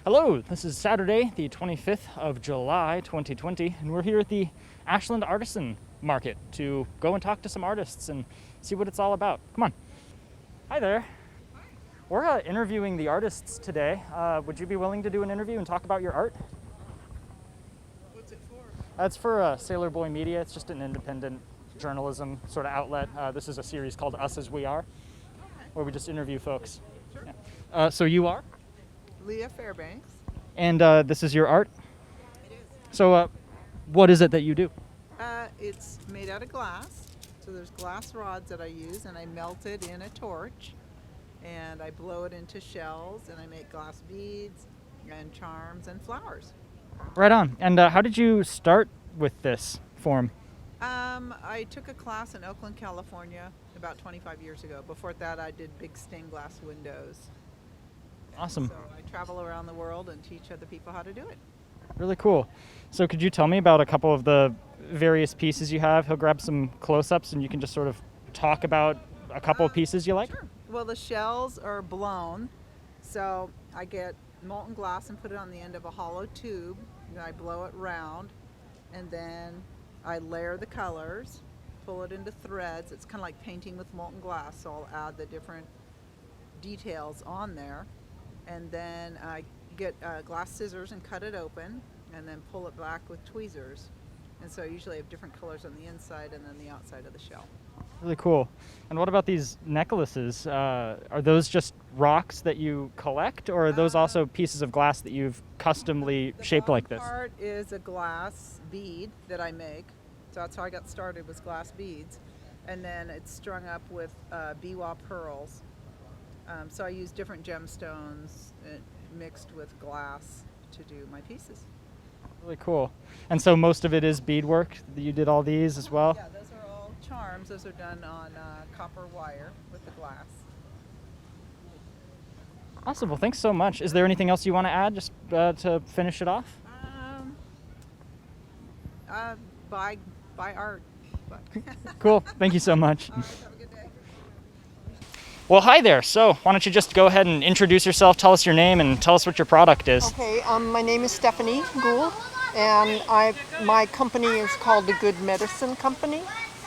Hello, this is Saturday, the 25th of July, 2020, and we're here at the Ashland Artisan Market to go and talk to some artists and see what it's all about. Come on. Hi there. Hi. We're interviewing the artists today. Would you be willing to do an interview and talk about your art? What's it for? It's for Sailor Boy Media. It's just an independent journalism sort of outlet. This is a series called Us As We Are, Okay. where we just interview folks. Sure. Yeah. So you are? Leah Fairbanks. And this is your art? It is. So what is it that you do? It's made out of glass. So there's glass rods that I use, and I melt it in a torch, and I blow it into shells, and I make glass beads and charms and flowers. Right on. And how did you start with this form? I took a class in Oakland, California about 25 years ago. Before that, I did big stained glass windows. Awesome. So I travel around the world and teach other people how to do it. Really cool. So could you tell me about a couple of the various pieces you have? He'll grab some close-ups and you can just sort of talk about a couple of pieces you like? Sure. Well, the shells are blown. So I get molten glass and put it on the end of a hollow tube. And I blow it round. And then I layer the colors, pull it into threads. It's kind of like painting with molten glass. So I'll add the different details on there. And then I get glass scissors and cut it open, and then pull it back with tweezers. And so I usually have different colors on the inside and then the outside of the shell. Really cool. And what about these necklaces? Are those just rocks that you collect, or are those also pieces of glass that you've customly shaped like this? The part is a glass bead that I make. So that's how I got started, was glass beads. And then it's strung up with biwa pearls. So I use different gemstones mixed with glass to do my pieces. Really cool. And so most of it is beadwork? You did all these as well? Yeah, those are all charms. Those are done on copper wire with the glass. Awesome. Well, thanks so much. Is there anything else you want to add just to finish it off? Buy art. Cool. Thank you so much. All right, have a good day. Well, hi there. So why don't you just go ahead and introduce yourself, tell us your name, and tell us what your product is. Okay, my name is Stephanie Gould, and my company is called The Good Medicine Company,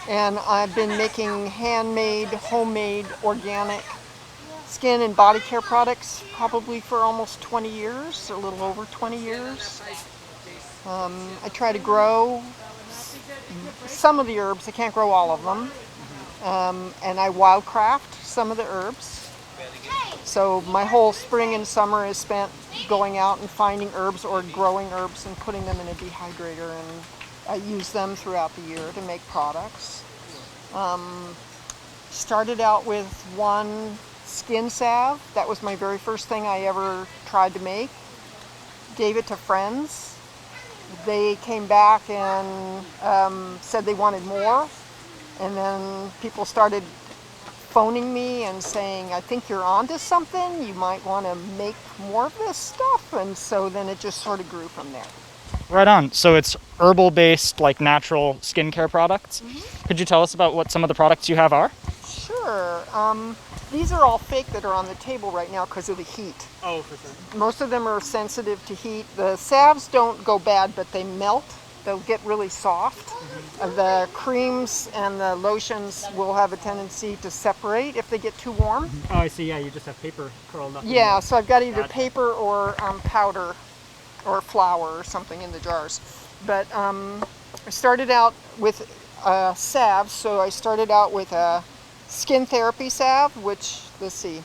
and I've been making handmade, homemade, organic skin and body care products probably for almost 20 years, a little over 20 years. I try to grow some of the herbs. I can't grow all of them, and I wildcraft some of the herbs. So my whole spring and summer is spent going out and finding herbs or growing herbs and putting them in a dehydrator, and I use them throughout the year to make products. Started out with one skin salve. That was my very first thing I ever tried to make. Gave it to friends. They came back and said they wanted more, and then people started phoning me and saying, I think you're onto something, you might want to make more of this stuff, and so then it just sort of grew from there. Right on. So it's herbal-based, like natural skincare products. Mm-hmm. Could you tell us about what some of the products you have are? Sure. These are all fake that are on the table right now because of the heat. Oh, for sure. Most of them are sensitive to heat. The salves don't go bad, but they melt. They'll get really soft. Mm-hmm. The creams and the lotions will have a tendency to separate if they get too warm. Oh, I see. Yeah, you just have paper curled up. Yeah, so I've got either paper or powder or flour or something in the jars. But I started out with salves, so I started out with a skin therapy salve, which, let's see,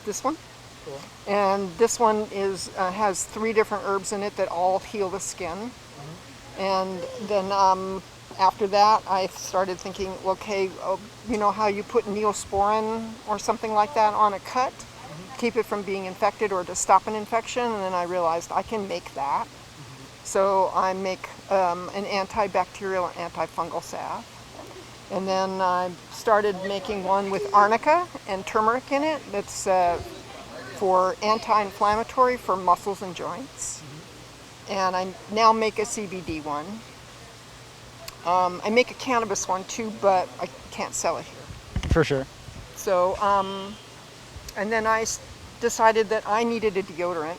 this one. Cool. And this one is has 3 different herbs in it that all heal the skin. And then after that, I started thinking, okay, you know how you put Neosporin or something like that on a cut, keep it from being infected or to stop an infection, and then I realized I can make that. So I make an antibacterial and antifungal salve. And then I started making one with arnica and turmeric in it. That's for anti-inflammatory for muscles and joints. And I now make a CBD one. I make a cannabis one too, but I can't sell it here. For sure. So, and then I decided that I needed a deodorant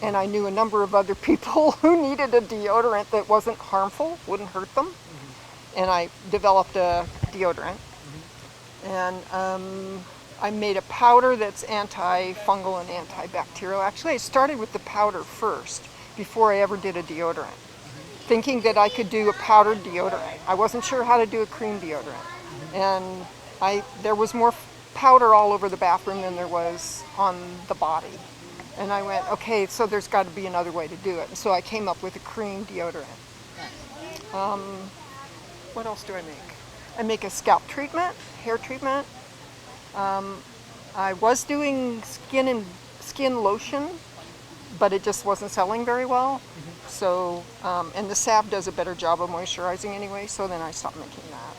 and I knew a number of other people who needed a deodorant that wasn't harmful, wouldn't hurt them. And I developed a deodorant. And I made a powder that's antifungal and antibacterial. Actually, I started with the powder first before I ever did a deodorant, thinking that I could do a powdered deodorant. I wasn't sure how to do a cream deodorant. And there was more powder all over the bathroom than there was on the body. And I went, okay, so there's got to be another way to do it. And so I came up with a cream deodorant. What else do I make? I make a scalp treatment, hair treatment. I was doing skin lotion, but it just wasn't selling very well. So, and the salve does a better job of moisturizing anyway, so then I stopped making that.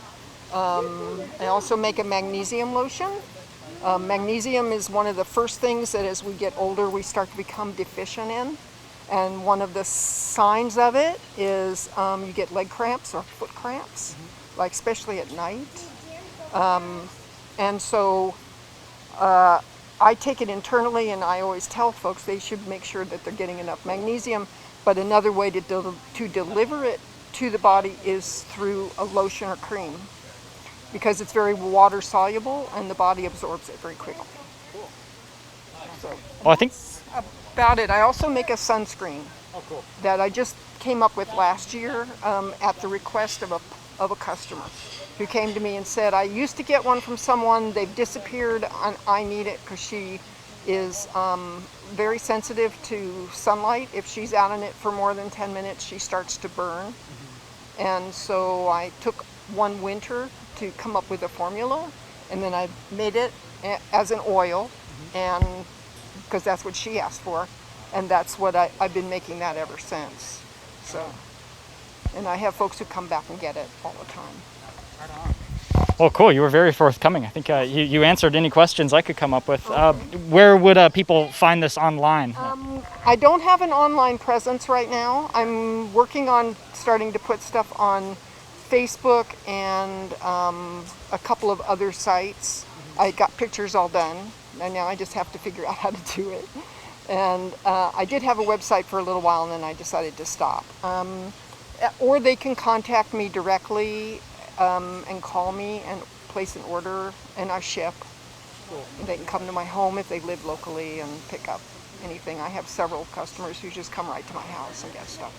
I also make a magnesium lotion. Magnesium is one of the first things that as we get older we start to become deficient in. And one of the signs of it is you get leg cramps or foot cramps, like especially at night. And so I take it internally, and I always tell folks they should make sure that they're getting enough magnesium. But another way to deliver it to the body is through a lotion or cream, because it's very water soluble and the body absorbs it very quickly. Cool. So Well, I think about it. I also make a sunscreen cool. that I just came up with last year at the request of a customer who came to me and said, I used to get one from someone, they've disappeared, and I need it because she is very sensitive to sunlight. If she's out in it for more than 10 minutes, she starts to burn. And so I took one winter to come up with a formula, and then I made it as an oil, and because that's what she asked for, and that's what I've been making that ever since. So, and I have folks who come back and get it all the time. Right on. Well, cool. You were very forthcoming. I think you answered any questions I could come up with. Okay. Where would people find this online? I don't have an online presence right now. I'm working on starting to put stuff on Facebook and a couple of other sites. I got pictures all done, and now I just have to figure out how to do it. And I did have a website for a little while, and then I decided to stop. Or they can contact me directly and call me and place an order, and I ship. Cool. They can come to my home if they live locally and pick up anything. I have several customers who just come right to my house and get stuff.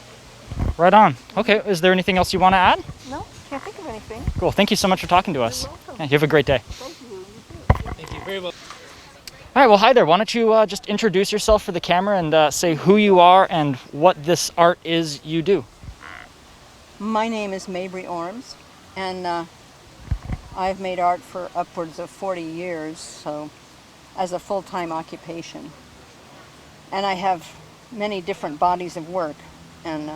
Right on. Okay. Is there anything else you want to add? No, can't think of anything. Cool. Thank you so much for talking to us. You're welcome. Yeah, you have a great day. Thank you. You too. Thank you very much. All right. Well, hi there. Why don't you just introduce yourself for the camera and say who you are and what this art is you do. My name is Mabrie Ormes, and I've made art for upwards of 40 years, so as a full-time occupation. And I have many different bodies of work, and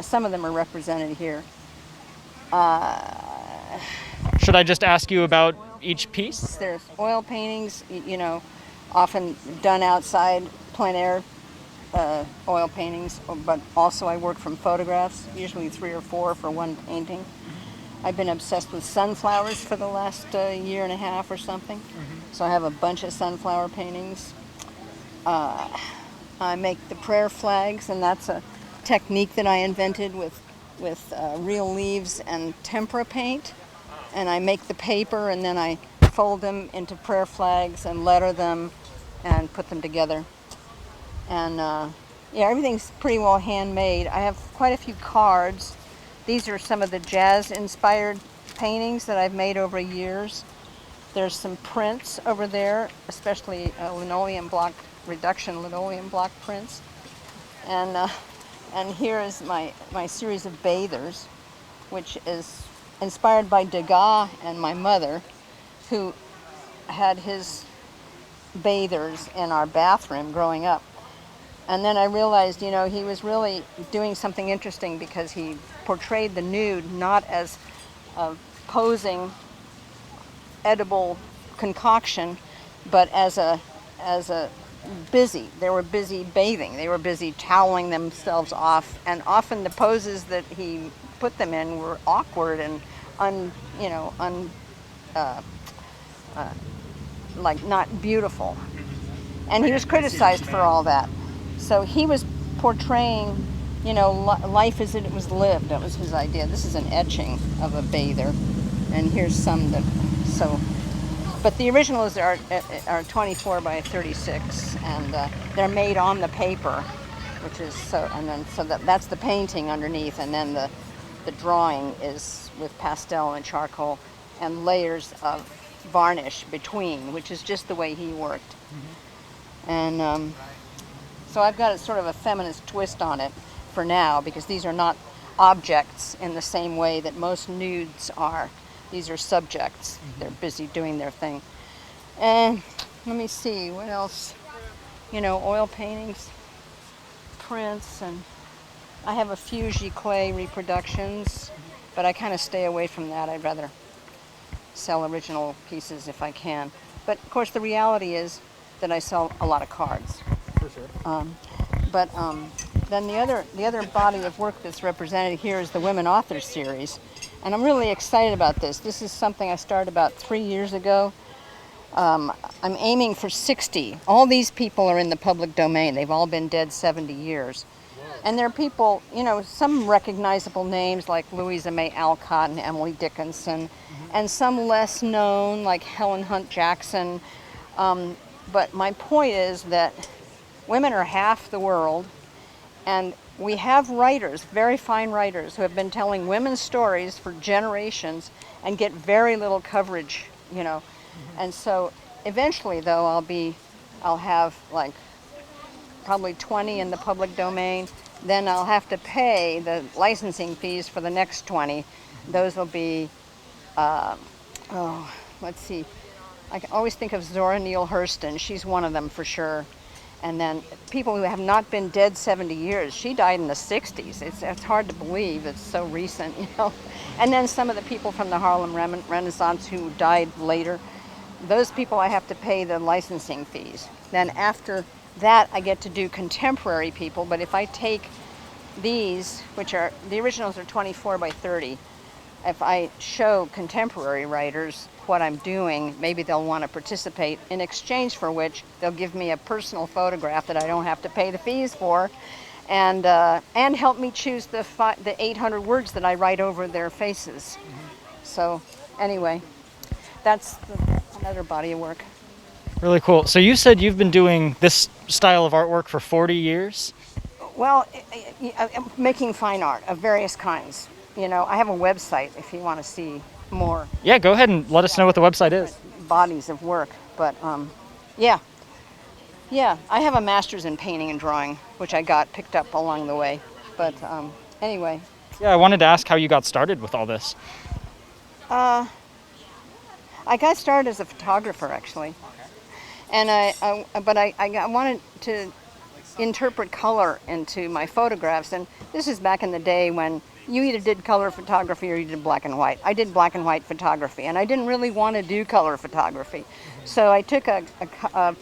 some of them are represented here. Should I just ask you about each piece? There's oil paintings, often done outside, plein air oil paintings, but also I work from photographs, usually 3 or 4 for one painting. I've been obsessed with sunflowers for the last year and a half or something, so I have a bunch of sunflower paintings. I make the prayer flags, and that's a technique that I invented with real leaves and tempera paint. And I make the paper, and then I fold them into prayer flags and letter them and put them together. And yeah, everything's pretty well handmade. I have quite a few cards. These are some of the jazz-inspired paintings that I've made over years. There's some prints over there, especially reduction linoleum block prints. And here is my series of bathers, which is inspired by Degas and my mother, who had his bathers in our bathroom growing up. And then I realized, he was really doing something interesting because he portrayed the nude not as a posing, edible concoction, but as a busy. They were busy bathing. They were busy toweling themselves off, and often the poses that he put them in were awkward and like not beautiful. And he was criticized for all that. So he was portraying, life as it was lived. That was his idea. This is an etching of a bather, and here's some that, so, but the originals are 24 by 36, and they're made on the paper, which is so, and then so that's the painting underneath, and then the drawing is with pastel and charcoal and layers of varnish between, which is just the way he worked. And so I've got a sort of a feminist twist on it for now, because these are not objects in the same way that most nudes are. These are subjects. They're busy doing their thing. And let me see, what else? Oil paintings, prints, and I have a few giclée reproductions, but I kind of stay away from that. I'd rather sell original pieces if I can. But of course the reality is that I sell a lot of cards. For sure. Then the other body of work that's represented here is the Women Authors Series. And I'm really excited about this. This is something I started about 3 years ago. I'm aiming for 60. All these people are in the public domain. They've all been dead 70 years. And they're people, some recognizable names like Louisa May Alcott and Emily Dickinson, and some less known like Helen Hunt Jackson. But my point is that women are half the world, and we have writers, very fine writers, who have been telling women's stories for generations and get very little coverage, And so eventually, though, I'll have like probably 20 in the public domain. Then I'll have to pay the licensing fees for the next 20. Those will be, let's see. I can always think of Zora Neale Hurston. She's one of them for sure. And then people who have not been dead 70 years. She died in the 60s. It's hard to believe. It's so recent, And then some of the people from the Harlem Renaissance who died later. Those people I have to pay the licensing fees. Then after that, I get to do contemporary people. But if I take these, which are, the originals are 24 by 30, if I show contemporary writers what I'm doing, maybe they'll want to participate, in exchange for which they'll give me a personal photograph that I don't have to pay the fees for, and help me choose the 800 words that I write over their faces. So anyway, that's another body of work. Really cool. So you said you've been doing this style of artwork for 40 years? Well, making fine art of various kinds. I have a website if you want to see more. Yeah, go ahead and let us know what the website is. Bodies of work. But yeah, I have a master's in painting and drawing, which I got picked up along the way. But anyway. Yeah, I wanted to ask how you got started with all this. I got started as a photographer, actually. And I wanted to interpret color into my photographs, and this is back in the day when you either did color photography or you did black and white. I did black and white photography, and I didn't really want to do color photography. So I took a photo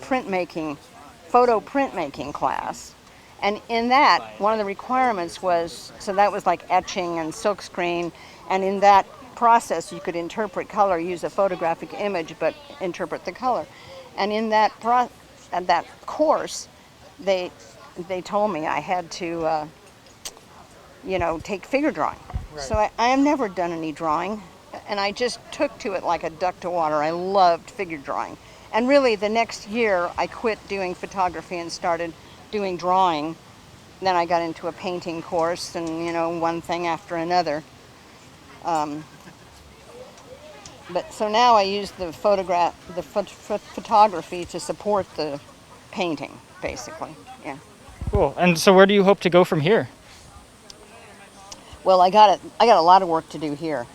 printmaking class, and in that, one of the requirements was, so that was like etching and silkscreen, and in that process you could interpret color, use a photographic image, but interpret the color. And in that course, they told me I had to, take figure drawing. Right. So I have never done any drawing, and I just took to it like a duck to water. I loved figure drawing. And really, the next year, I quit doing photography and started doing drawing. Then I got into a painting course, and one thing after another. But so now I use the photography to support the painting, basically. Yeah. Cool. And so where do you hope to go from here? Well, I got a lot of work to do here.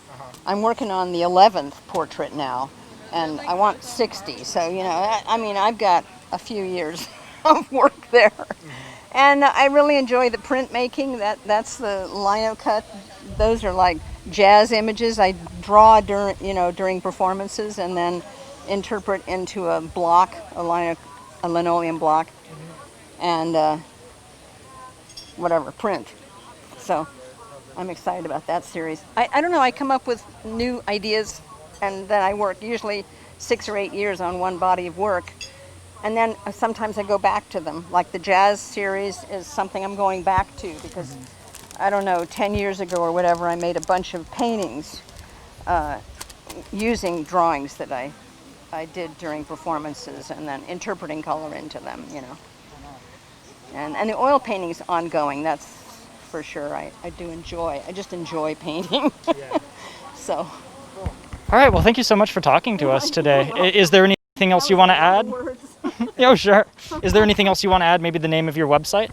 I'm working on the 11th portrait now, and I want 60. So I've got a few years of work there. And I really enjoy the printmaking. That's the lino cut. Those are like jazz images I draw during performances, and then interpret into a block, a linoleum block, and print. So I'm excited about that series. I don't know, I come up with new ideas, and then I work usually 6 or 8 years on one body of work, And then sometimes I go back to them. Like the jazz series is something I'm going back to because, I don't know, 10 years ago or whatever, I made a bunch of paintings using drawings that I did during performances and then interpreting color into them, you know. And the oil painting's ongoing, that's for sure. I do enjoy, I just enjoy painting. Yeah. So. All right, well, thank you so much for talking to us today. Is there anything else you want to add? Oh, sure. Is there anything else you want to add? Maybe the name of your website?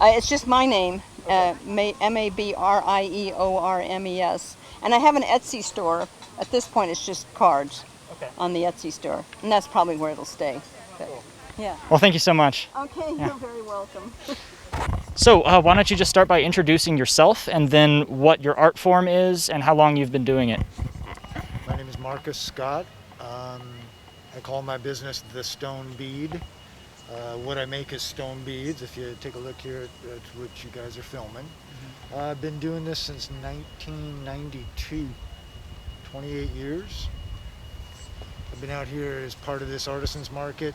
It's just my name, Mabrieormes. And I have an Etsy store. At this point, it's just cards on the Etsy store. And that's probably where it'll stay. But, yeah. Well, thank you so much. Okay, Yeah. You're very welcome. So why don't you just start by introducing yourself and then what your art form is and how long you've been doing it. My name is Marcus Scott. I call my business The Stone Bead. What I make is stone beads. If you take a look here at what you guys are filming. I've been doing this since 1992, 28 years. I've been out here as part of this Artisans Market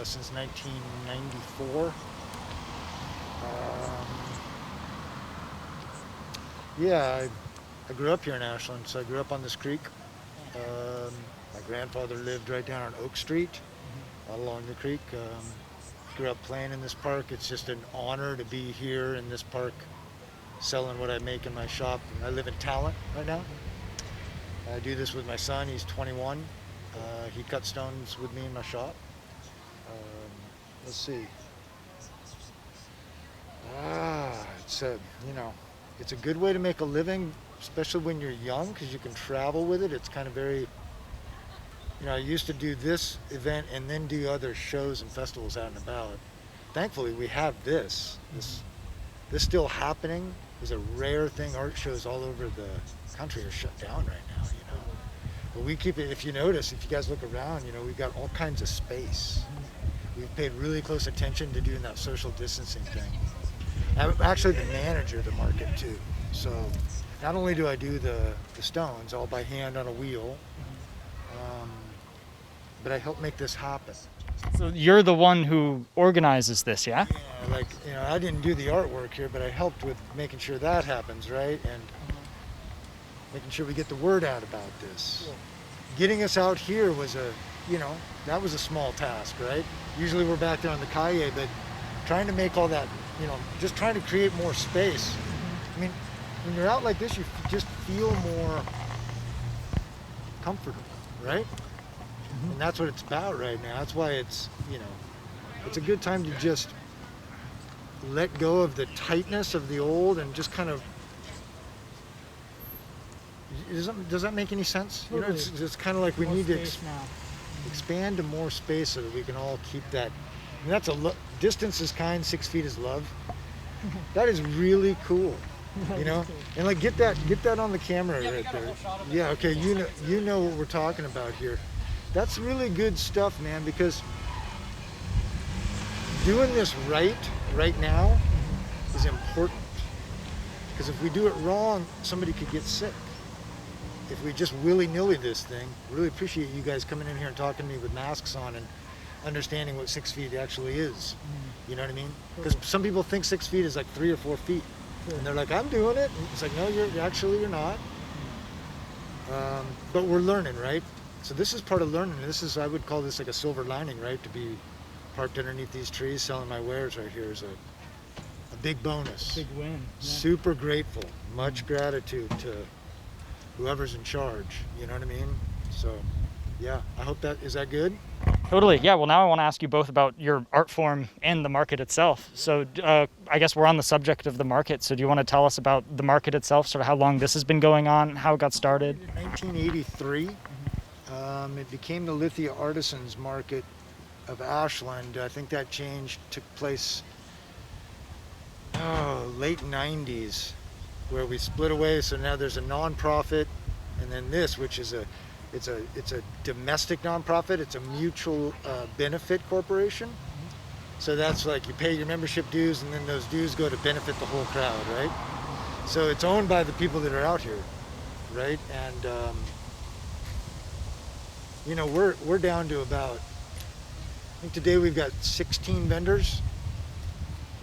since 1994. Yeah, I grew up here in Ashland, so I grew up on this creek. My grandfather lived right down on Oak Street, along the creek. Grew up playing in this park. It's just an honor to be here in this park, selling what I make in my shop. I live in Talent right now. I do this with my son. He's 21. He cuts stones with me in my shop. Let's see. It's a, it's a good way to make a living, especially when you're young, because you can travel with it. It's kind of very, I used to do this event and then do other shows and festivals out and about. Thankfully, we have this. This still happening is a rare thing. Art shows all over the country are shut down right now, But we keep it, if you notice, if you guys look around, we've got all kinds of space. We've paid really close attention to doing that social distancing thing. I'm actually the manager of the market too. So not only do I do the stones all by hand on a wheel, but I help make this happen. So you're the one who organizes this, yeah? Yeah, I didn't do the artwork here, but I helped with making sure that happens, right? And making sure we get the word out about this. Cool. Getting us out here was that was a small task, right? Usually we're back there on the calle, but trying to make all that, just trying to create more space. I mean, when you're out like this, you just feel more comfortable, right? And that's what it's about right now. That's why it's, it's a good time to just let go of the tightness of the old and just kind of, does that make any sense? Totally. It's kind of like we need to now. expand to more space so that we can all keep that. And that's distance is kind, 6 feet is love. That is really cool, And get that on the camera right there. Yeah, okay, you know what we're talking about here. That's really good stuff, man, because doing this right now is important. Because if we do it wrong, somebody could get sick. If we just willy-nilly this thing, really appreciate you guys coming in here and talking to me with masks on and understanding what 6 feet actually is. You know what I mean? Because some people think 6 feet is like 3 or 4 feet. And they're like, I'm doing it. And it's like, no, you're not. But we're learning, right? So this is part of learning. I would call this like a silver lining, right? To be parked underneath these trees selling my wares right here is a big bonus. Big win. Yeah. Super grateful. Much gratitude to whoever's in charge. You know what I mean? So, yeah, I hope is that good? Totally. Yeah. Well, now I want to ask you both about your art form and the market itself. So I guess we're on the subject of the market. So do you want to tell us about the market itself, sort of how long this has been going on, how it got started? In 1983, it became the Lithia Artisans Market of Ashland. I think that took place late 90s, where we split away. So now there's a nonprofit, and then this, which is it's a domestic nonprofit. It's a mutual benefit corporation. So that's like you pay your membership dues, and then those dues go to benefit the whole crowd, right? So it's owned by the people that are out here, right? And we're down to about I think today we've got 16 vendors.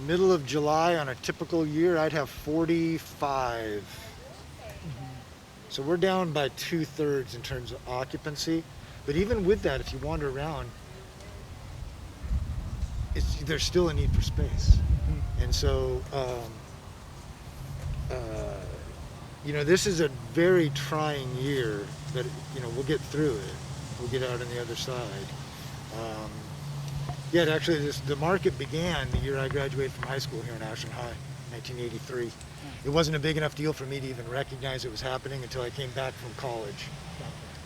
Middle of July on a typical year, I'd have 45. So we're down by 2/3 in terms of occupancy. But even with that, if you wander around, there's still a need for space. And so, this is a very trying year, but, we'll get through it. We'll get out on the other side. Actually, the market began the year I graduated from high school here in Ashland High, 1983. It wasn't a big enough deal for me to even recognize it was happening until I came back from college.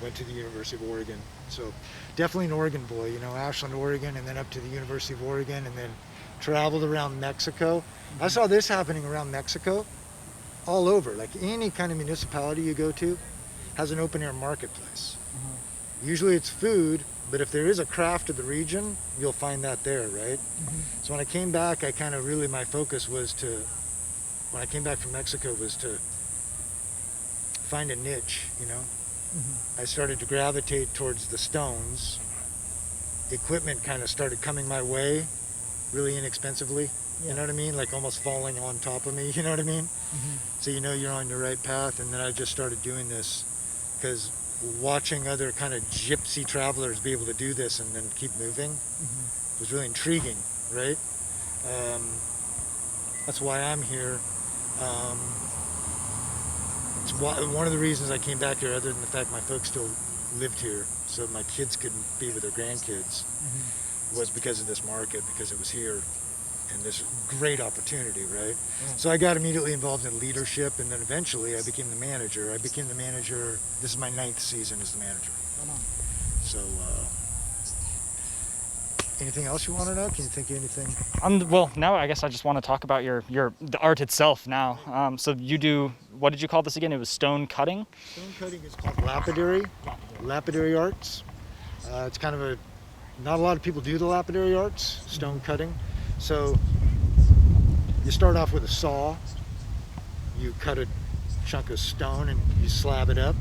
Went to the University of Oregon. So definitely an Oregon boy, Ashland, Oregon, and then up to the University of Oregon, and then traveled around Mexico. I saw this happening around Mexico all over. Like any kind of municipality you go to has an open air marketplace. Usually it's food, but if there is a craft of the region, you'll find that there, right? So when I came back, my focus was when I came back from Mexico was to find a niche, I started to gravitate towards the stones. Equipment kind of started coming my way really inexpensively. You know what I mean? Like almost falling on top of me, you know what I mean? So you're on your right path. And then I just started doing this because watching other kind of gypsy travelers be able to do this and then keep moving was really intriguing, right? That's why I'm here. It's one of the reasons I came back here, other than the fact my folks still lived here, so my kids could be with their grandkids, was because of this market, because it was here, and this great opportunity, right? So I got immediately involved in leadership, and then eventually I became the manager. This is my 9th season as the manager. So, anything else you want to know? Can you think of anything? Well, now I guess I just want to talk about the art itself now. So you do, what did you call this again? It was stone cutting? Stone cutting is called lapidary arts. It's kind of not a lot of people do the lapidary arts, stone cutting. So you start off with a saw, you cut a chunk of stone and you slab it up,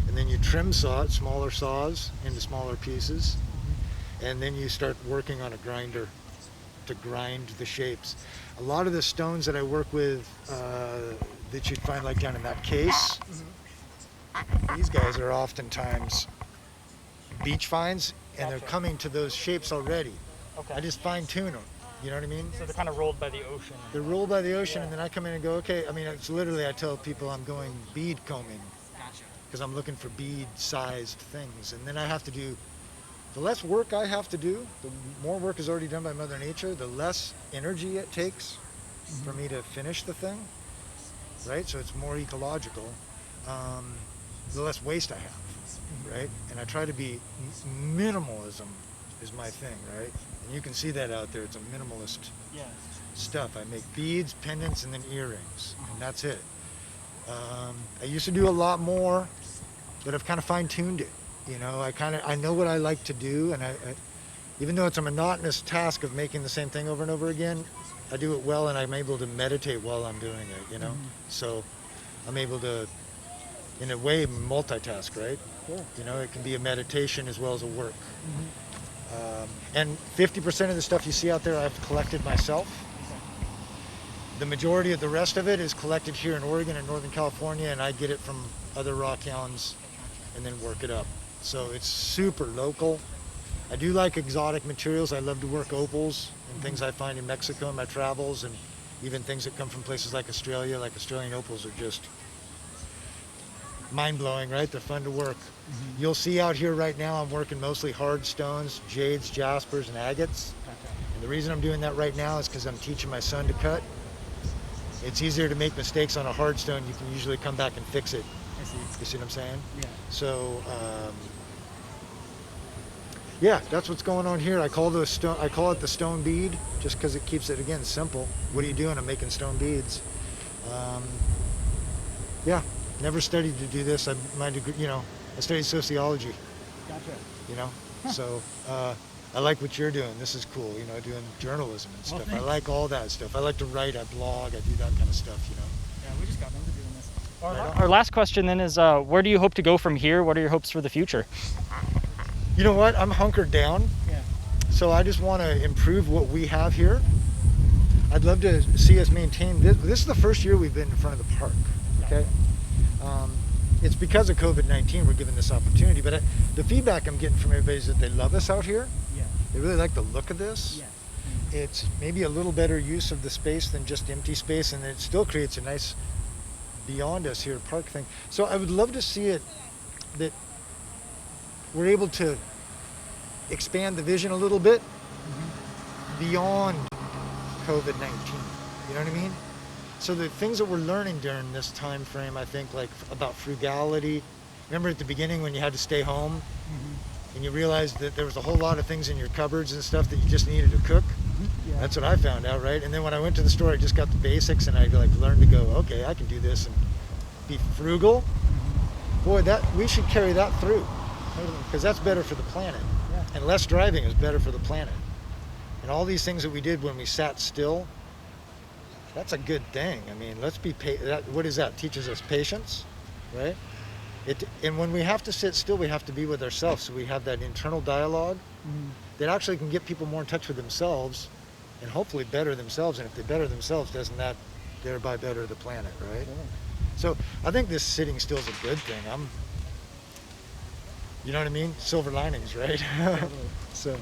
and then you trim saw it, smaller saws into smaller pieces. And then you start working on a grinder to grind the shapes. A lot of the stones that I work with that you'd find like down in that case, these guys are oftentimes beach finds, and they're coming to those shapes already. Okay. I just fine tune them, you know what I mean? So they're kind of rolled by the ocean. They're rolled by the ocean, and then I come in and go, okay, it's literally, I tell people I'm going bead combing. Gotcha. Because I'm looking for bead-sized things, and then I have to do. The less work I have to do, the more work is already done by Mother Nature, the less energy it takes for me to finish the thing, right? So it's more ecological, the less waste I have, right? And I try to be, minimalism is my thing, right? And you can see that out there, it's a minimalist stuff. I make beads, pendants, and then earrings, and that's it. I used to do a lot more, but I've kind of fine-tuned it. I know what I like to do, and I even though it's a monotonous task of making the same thing over and over again, I do it well, and I'm able to meditate while I'm doing it, So I'm able to, in a way, multitask, right? Cool. It can be a meditation as well as a work. And 50% of the stuff you see out there I've collected myself. The majority of the rest of it is collected here in Oregon and Northern California, and I get it from other rock hounds and then work it up. So it's super local. I do like exotic materials. I love to work opals and things I find in Mexico in my travels, and even things that come from places like Australia. Like Australian opals are just mind-blowing, right? They're fun to work. You'll see out here right now I'm working mostly hard stones, jades, jaspers, and agates. And the reason I'm doing that right now is because I'm teaching my son to cut. It's easier to make mistakes on a hard stone. You can usually come back and fix it. I see. You see what I'm saying? Yeah. So, that's what's going on here. I call it the stone bead, just because it keeps it, again, simple. What are you doing? I'm making stone beads. Never studied to do this. My degree, I studied sociology. Gotcha. So I like what you're doing. This is cool. Doing journalism and stuff. I like all that stuff. I like to write. I blog. I do that kind of stuff. Yeah, we just got into doing this. Our last question then is, where do you hope to go from here? What are your hopes for the future? You know what? I'm hunkered down. Yeah. So I just want to improve what we have here. I'd love to see us maintain this. This is the first year we've been in front of the park. Okay. It's because of COVID-19 we're given this opportunity, but the feedback I'm getting from everybody is that they love us out here. Yeah. They really like the look of this. Yeah. It's maybe a little better use of the space than just empty space, and it still creates a nice beyond us here park thing. So I would love to see it that we're able to expand the vision a little bit beyond COVID-19. You know what I mean? So the things that we're learning during this time frame, I think, like about frugality. Remember at the beginning when you had to stay home and you realized that there was a whole lot of things in your cupboards and stuff that you just needed to cook? Yeah. That's what I found out, right? And then when I went to the store, I just got the basics and I like learned to go, okay, I can do this and be frugal. Boy, we should carry that through, because that's better for the planet. Yeah. And less driving is better for the planet. And all these things that we did when we sat still, that's a good thing. I mean, let's be what is that? Teaches us patience, right? And when we have to sit still, we have to be with ourselves. So we have that internal dialogue that actually can get people more in touch with themselves and hopefully better themselves. And if they better themselves, doesn't that thereby better the planet, right? Sure. So I think this sitting still is a good thing. You know what I mean? Silver linings, right? So,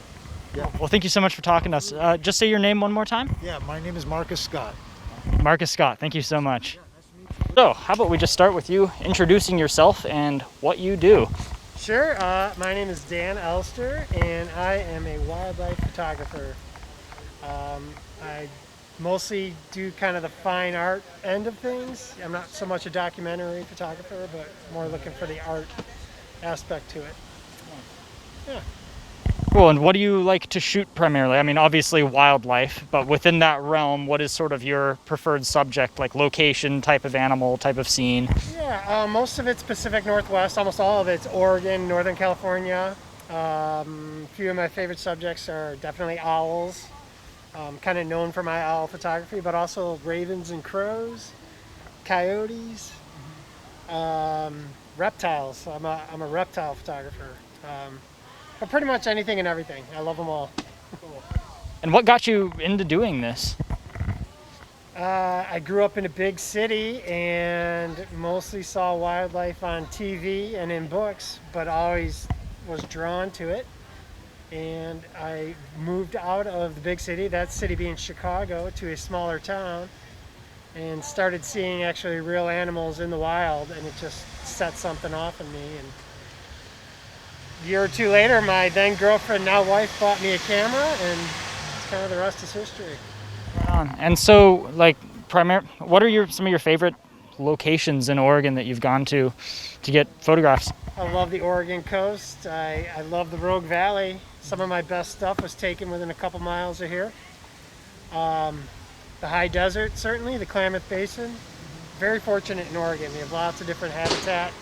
yeah. Well, thank you so much for talking to us. Just say your name one more time. Yeah, my name is Marcus Scott. Marcus Scott, thank you so much. So, how about we just start with you introducing yourself and what you do? Sure. My name is Dan Elster, and I am a wildlife photographer. I mostly do kind of the fine art end of things. I'm not so much a documentary photographer, but more looking for the art aspect to it. Yeah. Cool, and what do you like to shoot primarily? I mean, obviously wildlife, but within that realm, what is sort of your preferred subject, like location, type of animal, type of scene? Yeah, most of it's Pacific Northwest, almost all of it's Oregon, Northern California. A few of my favorite subjects are definitely owls. Kind of known for my owl photography, but also ravens and crows, coyotes, reptiles. I'm a reptile photographer. But pretty much anything and everything. I love them all. Cool. And what got you into doing this? I grew up in a big city and mostly saw wildlife on TV and in books, but always was drawn to it. And I moved out of the big city, that city being Chicago, to a smaller town, and started seeing actually real animals in the wild, and it just set something off in me. And a year or two later, my then girlfriend, now wife, bought me a camera, and it's kind of the rest is history. Right on. And so, like, what are some of your favorite locations in Oregon that you've gone to get photographs? I love the Oregon coast. I love the Rogue Valley. Some of my best stuff was taken within a couple miles of here. The high desert, certainly, the Klamath Basin. Very fortunate in Oregon. We have lots of different habitat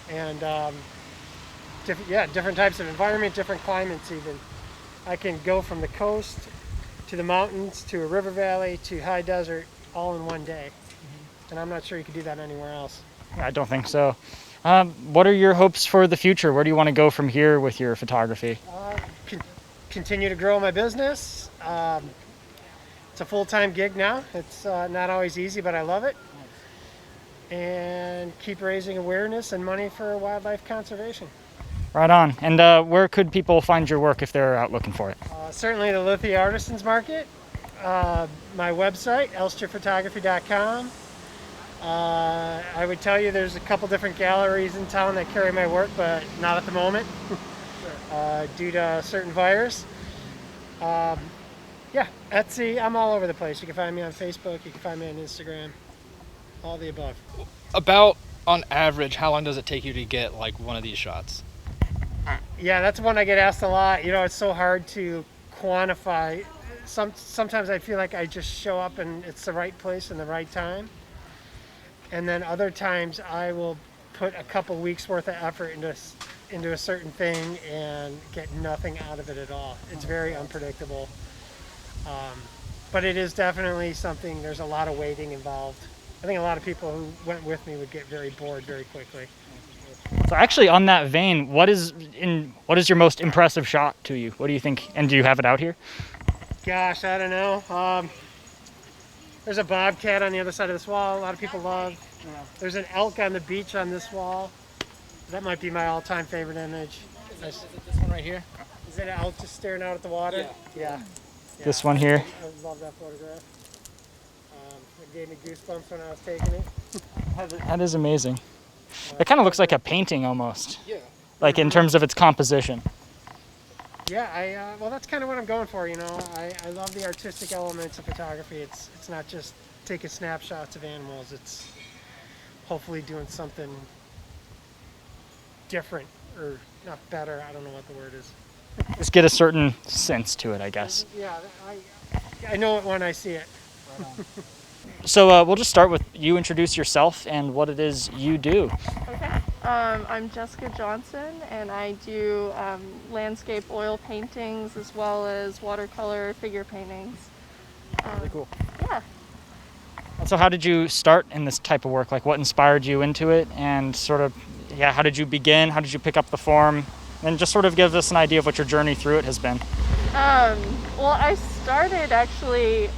and different types of environment, different climates even. I can go from the coast to the mountains to a river valley to high desert all in one day. And I'm not sure you could do that anywhere else. I don't think so. What are your hopes for the future? Where do you want to go from here with your photography? Continue to grow my business. It's a full-time gig now. It's not always easy, but I love it. And keep raising awareness and money for wildlife conservation. Right on. And where could people find your work if they're out looking for it? Certainly the Lithia Artisans Market. My website, elsterphotography.com. I would tell you there's a couple different galleries in town that carry my work, but not at the moment due to a certain virus. Yeah, Etsy, I'm all over the place. You can find me on Facebook, you can find me on Instagram, all the above. About, on average, how long does it take you to get like one of these shots? Yeah, that's one I get asked a lot. You know, it's so hard to quantify. Sometimes I feel like I just show up and it's the right place and the right time. And then other times I will put a couple weeks worth of effort into a certain thing and get nothing out of it at all. It's very unpredictable. But it is definitely something, there's a lot of waiting involved. I think a lot of people who went with me would get very bored very quickly. So actually, on that vein, what is your most impressive shot to you? What do you think? And do you have it out here? Gosh, I don't know. There's a bobcat on the other side of this wall. A lot of people love. There's an elk on the beach on this wall. That might be my all-time favorite image. Is it this one right here? Is it an elk just staring out at the water? Yeah. This one here. I love that photograph. It gave me goosebumps when I was taking it. That is amazing. It kind of looks like a painting almost. Yeah. Like in terms of its composition. Yeah, well, that's kind of what I'm going for, you know. I love the artistic elements of photography. It's not just taking snapshots of animals. It's hopefully doing something different, or not better. I don't know what the word is. Just get a certain sense to it, I guess. Yeah, I know it when I see it. So we'll just start with you introduce yourself and what it is you do. Okay. I'm Jessica Johnson, and I do landscape oil paintings as well as watercolor figure paintings. Really cool. Yeah. So how did you start in this type of work? Like what inspired you into it, and sort of, how did you begin? How did you pick up the form? And just sort of give us an idea of what your journey through it has been. Well, I started actually,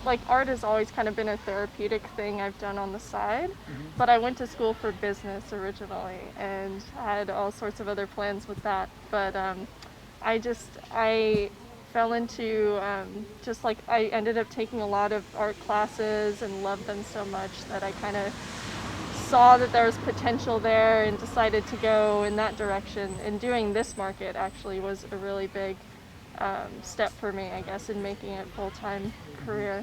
like art has always kind of been a therapeutic thing I've done on the side, but I went to school for business originally and had all sorts of other plans with that. But I fell into I ended up taking a lot of art classes and loved them so much that I kind of saw that there was potential there and decided to go in that direction. And doing this market actually was a really big step for me, I guess, in making it full-time career.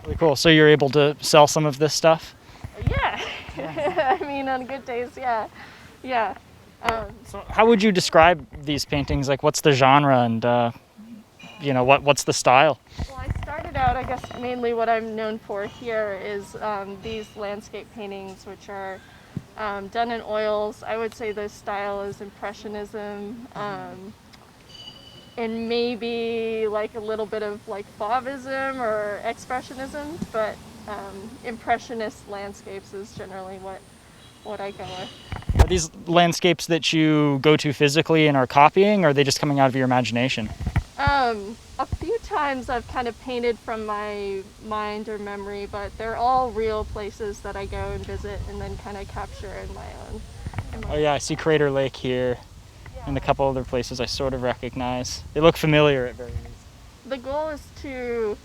Really cool. So you're able to sell some of this stuff? Yeah. I mean, on good days, yeah. So how would you describe these paintings? Like, what's the genre, and what's the style? Well, I started out, I guess, mainly what I'm known for here is these landscape paintings, which are done in oils. I would say the style is Impressionism, and maybe like a little bit of like Fauvism or Expressionism, but Impressionist landscapes is generally what I go with. Are these landscapes that you go to physically and are copying, or are they just coming out of your imagination? A few times I've kind of painted from my mind or memory, but they're all real places that I go and visit and then kind of capture in my own. Oh yeah, I see Crater Lake here, and a couple other places I sort of recognize. They look familiar at very least. The goal is to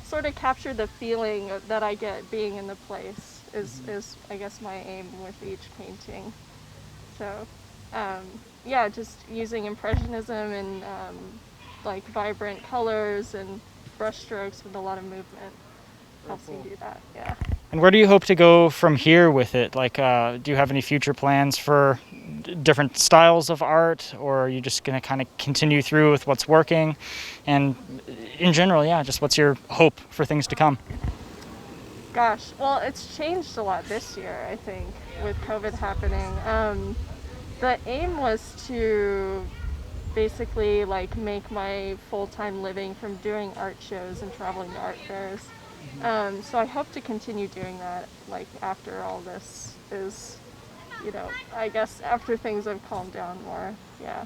sort of capture the feeling that I get being in the place is I guess my aim with each painting. So just using Impressionism and like vibrant colors and brush strokes with a lot of movement helps me do that, yeah. And where do you hope to go from here with it? Like, do you have any future plans for different styles of art, or are you just going to kind of continue through with what's working? And in general, just what's your hope for things to come? Gosh, well, it's changed a lot this year, I think, with COVID happening. The aim was to basically like make my full-time living from doing art shows and traveling to art fairs. So I hope to continue doing that, like after all this is, I guess after things have calmed down more, yeah.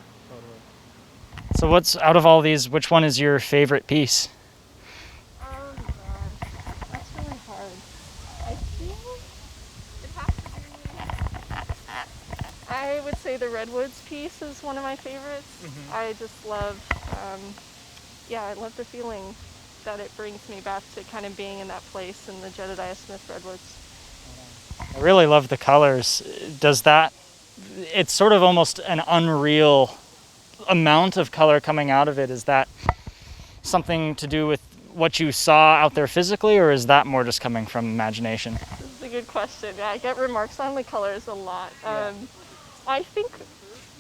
So what's, out of all these, which one is your favorite piece? Oh gosh, that's really hard. I feel it has to be, I would say the Redwoods piece is one of my favorites. I just love, I love the feeling that it brings me back to kind of being in that place in the Jedediah Smith Redwoods. I really love the colors. It's sort of almost an unreal amount of color coming out of it. Is that something to do with what you saw out there physically, or is that more just coming from imagination? This is a good question. Yeah, I get remarks on the colors a lot. I think,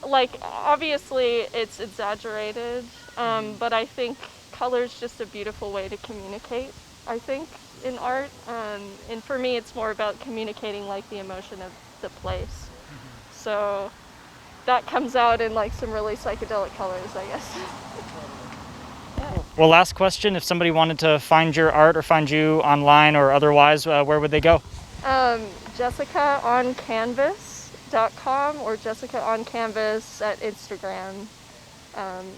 like, obviously it's exaggerated, but I think color's just a beautiful way to communicate, I think, in art. And for me, it's more about communicating, like, the emotion of the place. So that comes out in, like, some really psychedelic colors, I guess. Well, last question, if somebody wanted to find your art or find you online or otherwise, where would they go? Jessicaoncanvas.com. jessicaoncanvas.com or Jessica on Canvas at Instagram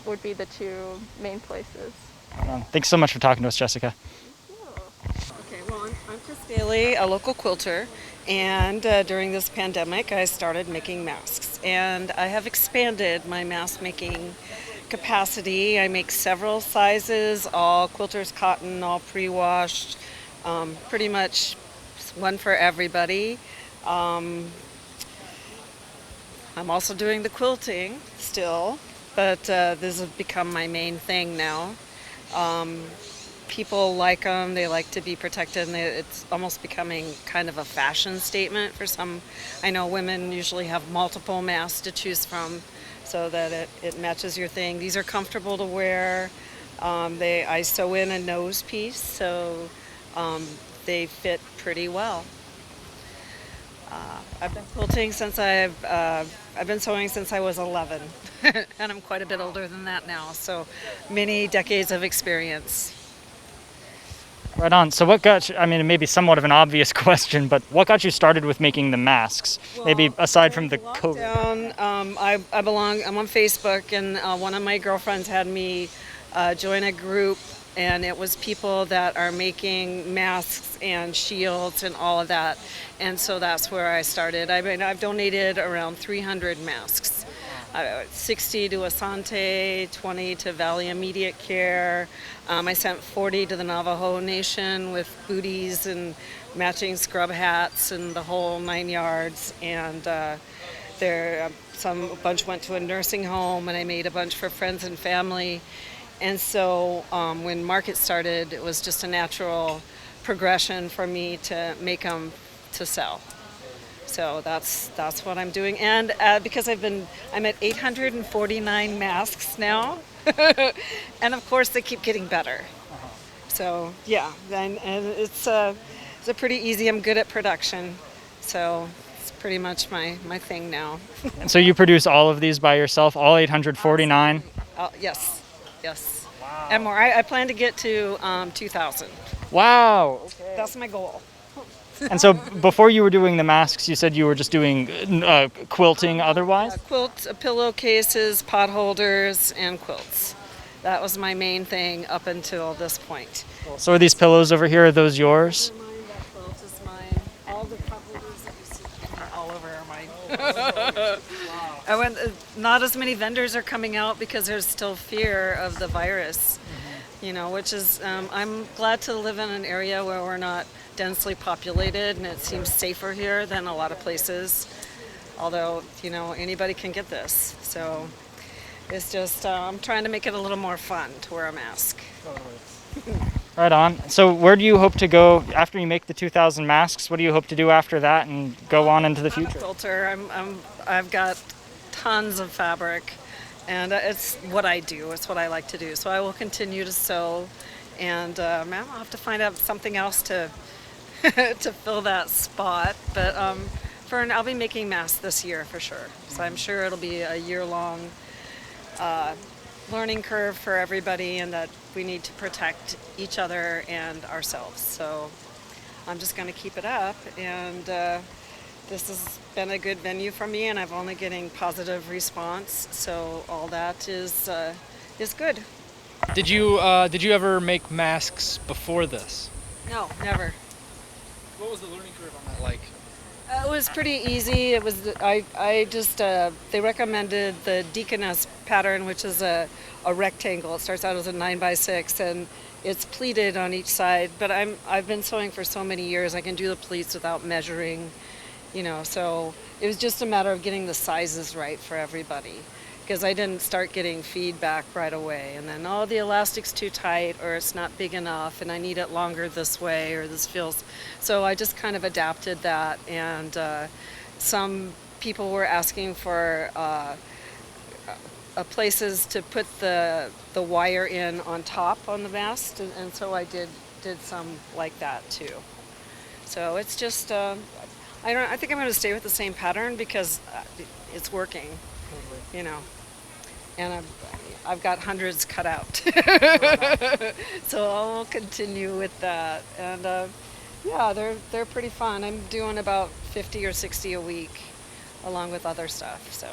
would be the two main places. Thanks so much for talking to us, Jessica. Okay, well, I'm Kris Daly, a local quilter, and during this pandemic, I started making masks, and I have expanded my mask making capacity. I make several sizes, all quilters cotton, all pre-washed, pretty much one for everybody. I'm also doing the quilting still, but this has become my main thing now. People like them, they like to be protected, and it's almost becoming kind of a fashion statement for some. I know women usually have multiple masks to choose from so that it matches your thing. These are comfortable to wear. I sew in a nose piece, so they fit pretty well. I've been quilting since I've been sewing since I was 11, and I'm quite a bit older than that now, so many decades of experience. Right on. So what got you, I mean, it may be somewhat of an obvious question, but what got you started with making the masks? Maybe aside from the COVID. I'm on Facebook, and one of my girlfriends had me join a group, and it was people that are making masks and shields and all of that. And so that's where I started. I mean, I've donated around 300 masks. 60 to Asante, 20 to Valley Immediate Care. I sent 40 to the Navajo Nation with booties and matching scrub hats and the whole 9 yards. And a bunch went to a nursing home, and I made a bunch for friends and family. And so when Market started, it was just a natural progression for me to make them to sell. So that's what I'm doing. And because I'm at 849 masks now, and of course they keep getting better. So yeah, and it's pretty easy. I'm good at production, so it's pretty much my thing now. And so you produce all of these by yourself, all 849? Yes. Wow. And more. I plan to get to 2,000. Wow. Okay. That's my goal. And so before you were doing the masks, you said you were just doing quilting otherwise? Pillowcases, pot holders, and quilts. That was my main thing up until this point. So are these pillows over here, are those yours? They're mine, that quilt is mine. All the pot holders that you see all over are mine. Wow. Not as many vendors are coming out because there's still fear of the virus, which is, I'm glad to live in an area where we're not densely populated, and it seems safer here than a lot of places, although anybody can get this, so it's just I'm trying to make it a little more fun to wear a mask. Right on. So where do you hope to go after you make the 2,000 masks? What do you hope to do after that and go on into the future? Quilter. I've got tons of fabric, and it's what I do. It's what I like to do, so I will continue to sew, and I'll have to find out something else to to fill that spot, but I'll be making masks this year for sure. So I'm sure it'll be a year-long learning curve for everybody, and that we need to protect each other and ourselves. So I'm just going to keep it up, and this has been a good venue for me, and I'm only getting positive response. So all that is good. Did you ever make masks before this? No, never. What was the learning curve on that like? It was pretty easy. It was they recommended the Deaconess pattern, which is a rectangle. It starts out as a 9x6, and it's pleated on each side. But I've been sewing for so many years, I can do the pleats without measuring, So it was just a matter of getting the sizes right for everybody, because I didn't start getting feedback right away. And then, the elastic's too tight, or it's not big enough, and I need it longer this way, or this feels... So I just kind of adapted that, and some people were asking for places to put the wire in on top on the mast, and so I did some like that too. So it's just, I think I'm going to stay with the same pattern because it's working, And I've got hundreds cut out. So I'll continue with that. And they're pretty fun. I'm doing about 50 or 60 a week along with other stuff. So,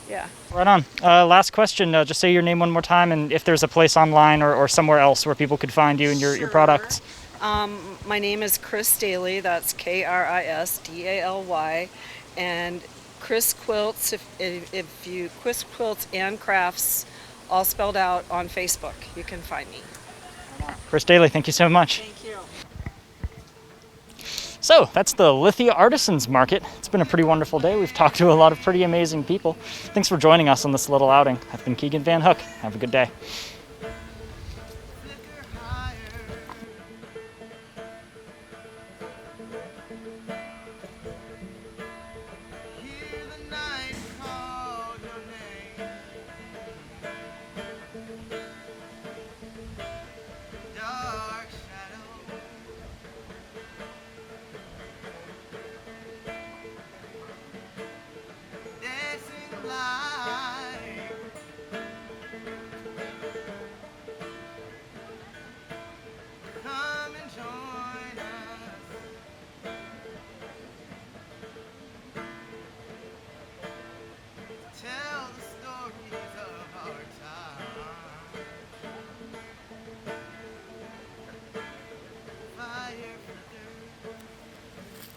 yeah. Right on. Last question. Just say your name one more time, and if there's a place online or somewhere else where people could find you and your products. My name is Kris Daly. That's KrisDaly, and Kris Quilts. If you Kris Quilts and Crafts, all spelled out on Facebook, you can find me. Kris Daly, thank you so much. Thank you. So that's the Lithia Artisans Market. It's been a pretty wonderful day. We've talked to a lot of pretty amazing people. Thanks for joining us on this little outing. I've been Keegan Van Hook. Have a good day. Dancing light.